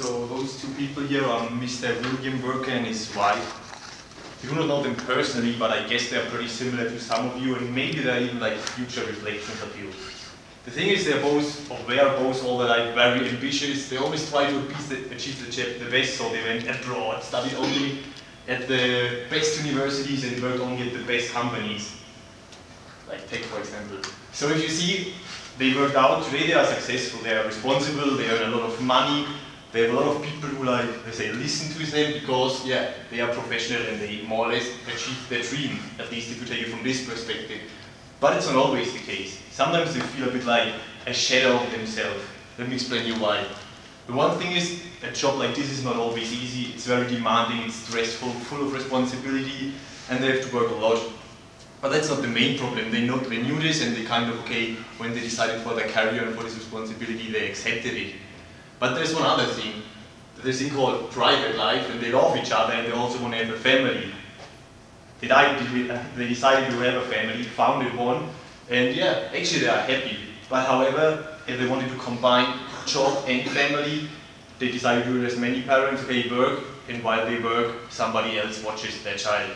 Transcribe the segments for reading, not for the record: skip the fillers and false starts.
So those two people here are Mr. William Worker and his wife. You do not know them personally, but I guess they are pretty similar to some of you, and maybe they're even like future reflections of you. The thing is, they're both, or were both all their life very ambitious. They always try to achieve the best, so they went abroad, studied only at the best universities and worked only at the best companies. Like Tech, for example. So if you see, they worked out, today they are successful, they are responsible, they earn a lot of money, they have a lot of people who like, they say, listen to them because, yeah, they are professional and they more or less achieve their dream, at least if you take it from this perspective. But it's not always the case. Sometimes they feel a bit like a shadow of themselves. Let me explain you why. The one thing is, a job like this is not always easy, it's very demanding, it's stressful, full of responsibility, and they have to work a lot. But that's not the main problem. They knew this and they kind of, okay, when they decided for their career and for this responsibility, they accepted it. But there's one other thing. There's a thing called private life, and they love each other and they also want to have a family. They decided to have a family, founded one, and yeah, actually they are happy. But however, if they wanted to combine job and family, they decided to do it as many parents, okay, work, and while they work, somebody else watches their child.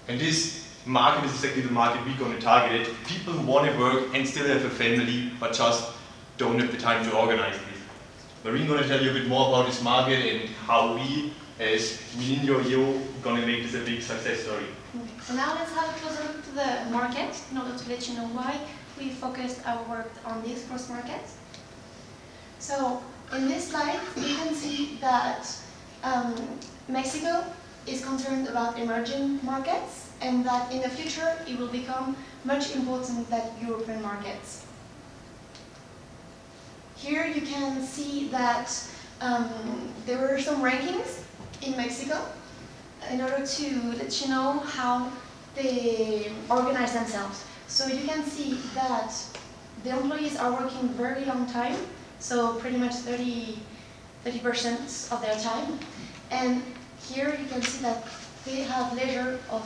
And this market is exactly the market we're going to target. People who want to work and still have a family, but just don't have the time to organize this. Marine is going to tell you a bit more about this market and how we, as Mininho, are going to make this a big success story. Okay. So now let's have a closer look to the market in order to let you know why we focused our work on this cross market. So in this slide, you can see that Mexico is concerned about emerging markets and that in the future it will become much important than European markets. Here you can see that there were some rankings in Mexico in order to let you know how they organize themselves. So you can see that the employees are working very long time, so pretty much 30% of their time. And here you can see that they have leisure of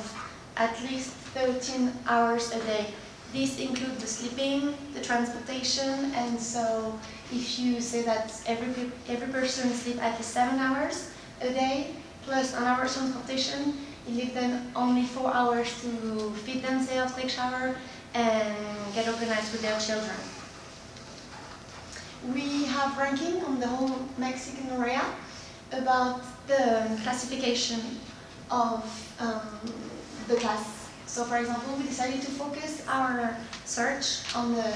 at least 13 hours a day. These include the sleeping, the transportation, and so if you say that every person sleeps at least 7 hours a day, plus an hour transportation, it leaves them only 4 hours to feed themselves, take shower, and get organized with their children. We have ranking on the whole Mexican area about the classification of the class. So for example, we decided to focus our search on the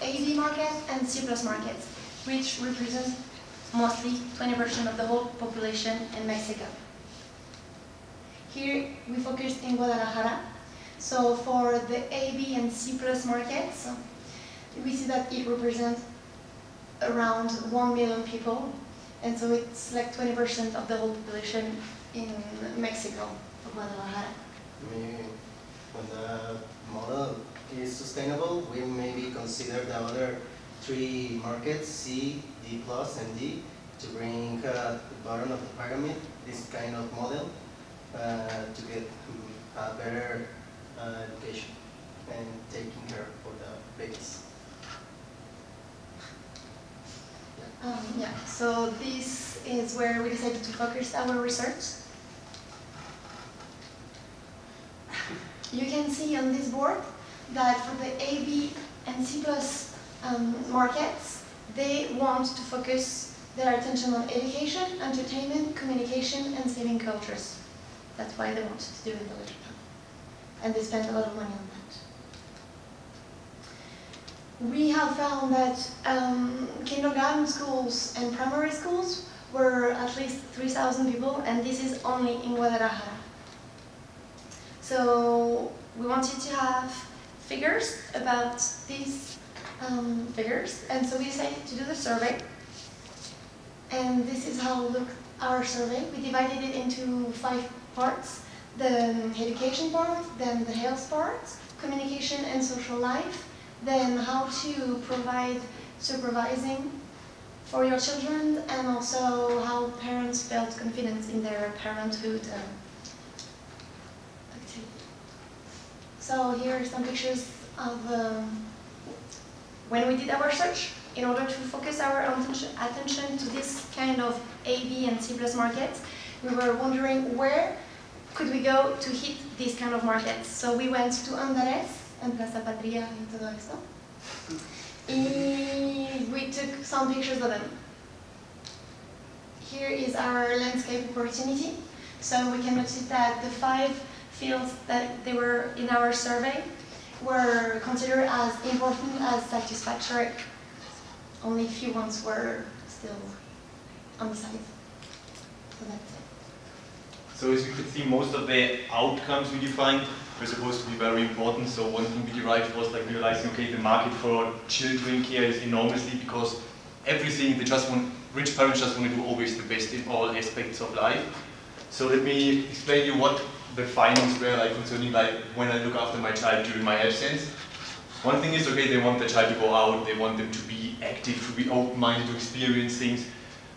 AB market and C+ markets, which represent mostly 20% of the whole population in Mexico. Here we focused in Guadalajara. So for the AB and C+ markets, we see that it represents around 1 million people, and so it's like 20% of the whole population in Mexico, for Guadalajara. When the model is sustainable, we maybe consider the other 3 markets, C, D+, and D, to bring the bottom of the pyramid, this kind of model, to get a better education and taking care of the babies. So this is where we decided to focus our research. You can see on this board that for the AB and C+ markets, they want to focus their attention on education, entertainment, communication, and saving cultures. That's why they want to do it a little. And they spend a lot of money on that. We have found that kindergarten schools and primary schools were at least 3,000 people, and this is only in Guadalajara. So we wanted to have figures about these figures, and so we decided to do the survey. And this is how looked our survey. We divided it into 5 parts: the education part, then the health part, communication and social life, then how to provide supervising for your children, and also how parents felt confidence in their parenthood activity. So here are some pictures of when we did our search. in order to focus our attention to this kind of A, B, and C+ markets, we were wondering where could we go to hit these kind of markets. So we went to Andares and Plaza Patria y todo esto. And we took some pictures of them. Here is our landscape opportunity. So we can notice that the 5 fields that they were in our survey were considered as important as satisfactory. Only a few ones were still on the side. So that's it. So as you could see, most of the outcomes we defined were supposed to be very important. So one thing we derived was like realizing, okay, the market for children care is enormously, because everything, rich parents just want to do always the best in all aspects of life. So let me explain you what the findings were like concerning like when I look after my child during my absence. One thing is, okay, they want the child to go out, they want them to be active, to be open-minded, to experience things.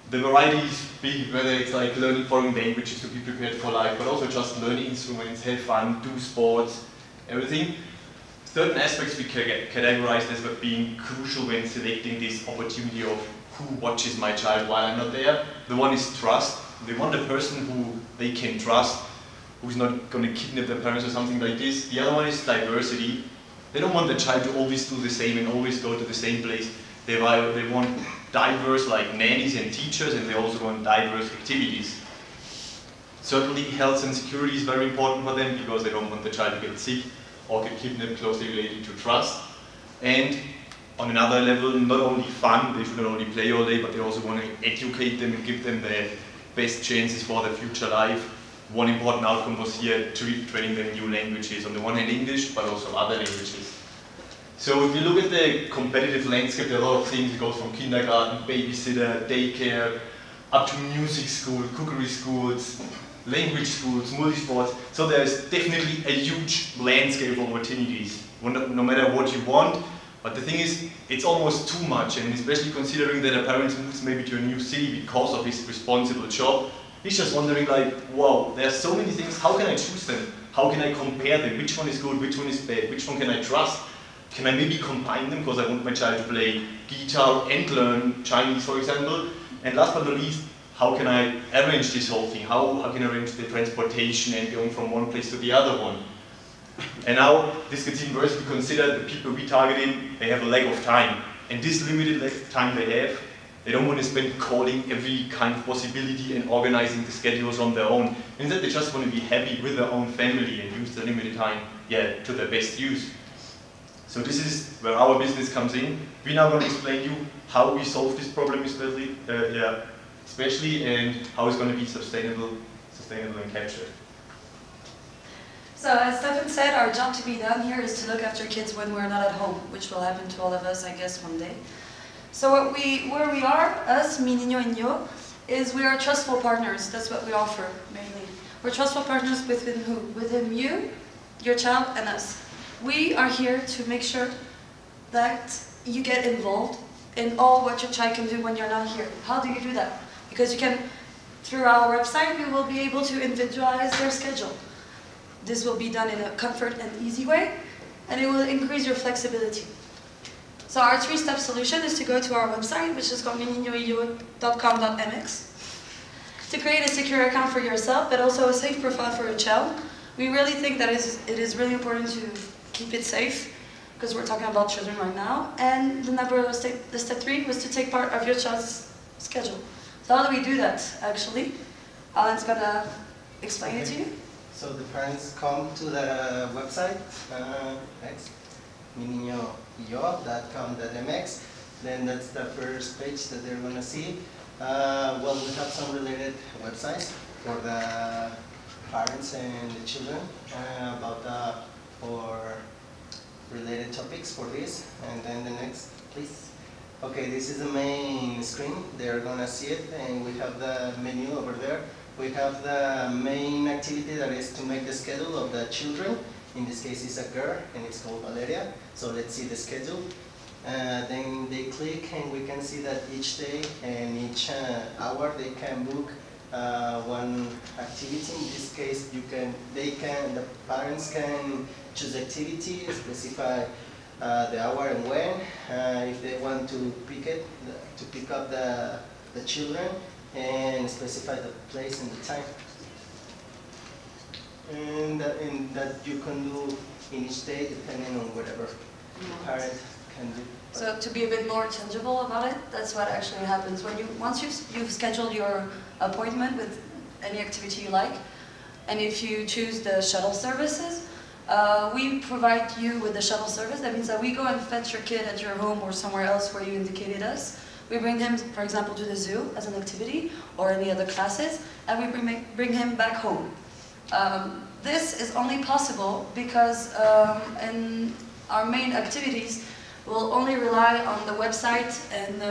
The variety is big, whether it's like learning foreign languages to be prepared for life, but also just learning instruments, have fun, do sports, everything. Certain aspects we categorized as being crucial when selecting this opportunity of who watches my child while I'm not there. The one is trust. They want a person who they can trust, who's not going to kidnap their parents or something like this. The other one is diversity. They don't want the child to always do the same and always go to the same place. They want diverse like nannies and teachers, and they also want diverse activities. Certainly health and security is very important for them, because they don't want the child to get sick or get kidnapped, closely related to trust. And on another level, not only fun, they should not only play all day, but they also want to educate them and give them the best chances for their future life. One important outcome was here training them new languages, on the one hand English, but also other languages. So if you look at the competitive landscape, there are a lot of things. It goes from kindergarten, babysitter, daycare, up to music school, cookery schools, language schools, multi-sports. So there's definitely a huge landscape of opportunities, no matter what you want. But the thing is, it's almost too much, and especially considering that a parent moves maybe to a new city because of his responsible job, he's just wondering like, wow, there's so many things, how can I choose them? How can I compare them? Which one is good, which one is bad, which one can I trust? Can I maybe combine them, because I want my child to play guitar and learn Chinese, for example? And last but not least, how can I arrange this whole thing? How can I arrange the transportation and going from one place to the other one? And now, this gets even worse if you consider the people we targeting, they have a lack of time. And this limited lack of time they have, they don't want to spend calling every kind of possibility and organizing the schedules on their own. Instead, they just want to be happy with their own family and use the limited time, to their best use. So this is where our business comes in. We're now going to explain you how we solve this problem, especially, and how it's going to be sustainable and captured. So as Stefan said, our job to be done here is to look after kids when we're not at home, which will happen to all of us, I guess, one day. So where we are, us, Mi Niño y Yo, is we are trustful partners. That's what we offer, mainly. We're trustful partners within who? Within you, your child, and us. We are here to make sure that you get involved in all what your child can do when you're not here. How do you do that? Because you can, through our website, we will be able to individualize their schedule. This will be done in a comfort and easy way, and it will increase your flexibility. So our 3-step solution is to go to our website, which is called miniñoyo.com.mx, to create a secure account for yourself, but also a safe profile for your child. We really think that it is really important to keep it safe, because we're talking about children right now. And the step 3 was to take part of your child's schedule. So how do we do that, actually? Alan's gonna explain it to you. So the parents come to the website, miniñoyo.com.mx. Then that's the first page that they're gonna see. Well, we have some related websites for the parents and the children for related topics for this. And then the next, please. Okay, this is the main screen. They're gonna see it, and we have the menu over there. We have the main activity, that is to make the schedule of the children. In this case, it's a girl, and it's called Valeria. So let's see the schedule. Then they click, and we can see that each day and each hour they can book one activity. In this case, the parents can choose activity, specify the hour and when, if they want to pick up the children, and specify the place and the time. And that you can do in each day depending on whatever the parent can do. So to be a bit more tangible about it, that's what actually happens when once you've scheduled your appointment with any activity you like, and if you choose the shuttle services, we provide you with the shuttle service. That means that we go and fetch your kid at your home or somewhere else where you indicated us. We bring him, for example, to the zoo as an activity or any other classes, and we bring him back home. This is only possible because in our main activities we'll only rely on the website and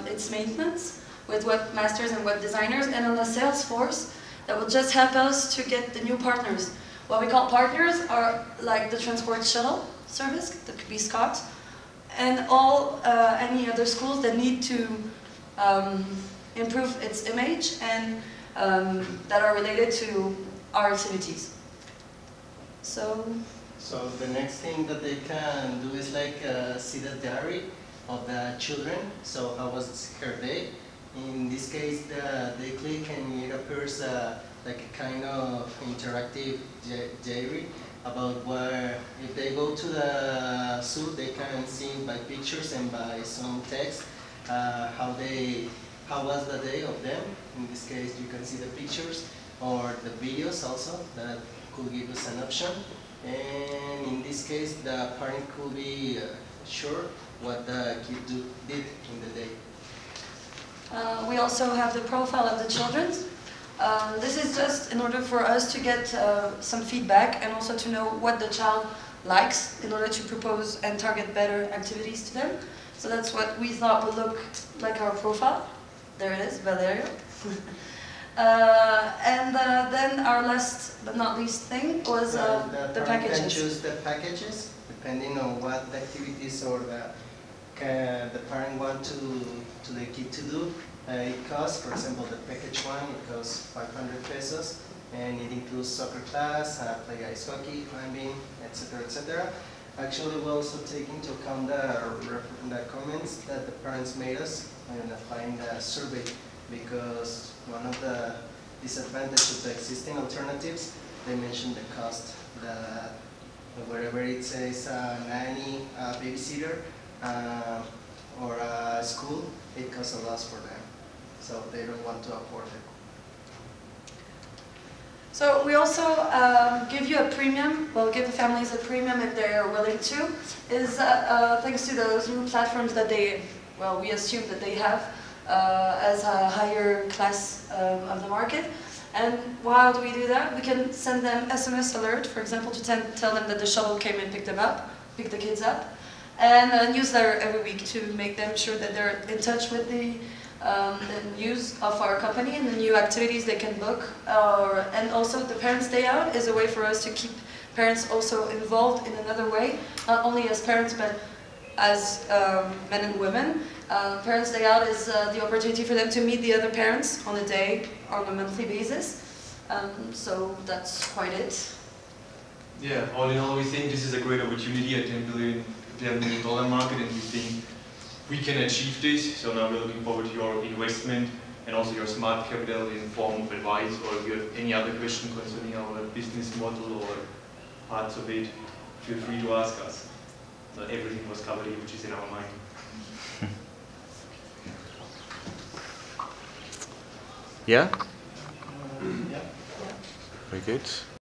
its maintenance with webmasters and web designers, and on the sales force that will just help us to get the new partners. What we call partners are like the transport shuttle service, that could be Scott, and all any other schools that need to improve its image and that are related to our activities. So the next thing that they can do is like see the diary of the children. So how was her day? In this case, they click and it appears like a kind of interactive diary about where, if they go to the zoo, they can see by pictures and by some text how was the day of them. In this case, you can see the pictures or the videos also that could give us an option. And in this case, the parent could be sure what the kid did in the day. we also have the profile of the children. This is just in order for us to get some feedback and also to know what the child likes in order to propose and target better activities to them. So that's what we thought would look like our profile. There it is, Valerio. Then our last but not least thing was the packages. Can choose the packages depending on what the activities or the parent want to the kid to do. It costs, for example, the package one, it costs 500 pesos, and it includes soccer class, play ice hockey, climbing, etc., etc. Actually, we also take into account the comments that the parents made us when applying the survey, because one of the disadvantages of the existing alternatives, they mentioned the cost, that wherever it says nanny, babysitter, or a school, it costs a lot for them, so they don't want to afford it. So we also give you a premium, well, give the families a premium if they are willing to, is thanks to those new platforms that we assume that they have as a higher class of the market. And how do we do that? We can send them SMS alert, for example, to tell them that the shuttle came and picked the kids up, and a newsletter every week to make them sure that they're in touch with the news of our company and the new activities they can book. And also the Parents' Day Out is a way for us to keep parents also involved in another way, not only as parents but as men and women. Parents' Day Out is the opportunity for them to meet the other parents on a monthly basis. So that's quite it. Yeah, all in all, we think this is a great opportunity at $10 billion market, and we think we can achieve this. So now we're looking forward to your investment and also your smart capital in form of advice, or if you have any other question concerning our business model or parts of it, feel free to ask us. So everything was covered here, which is in our mind. Yeah? Yeah. Very good.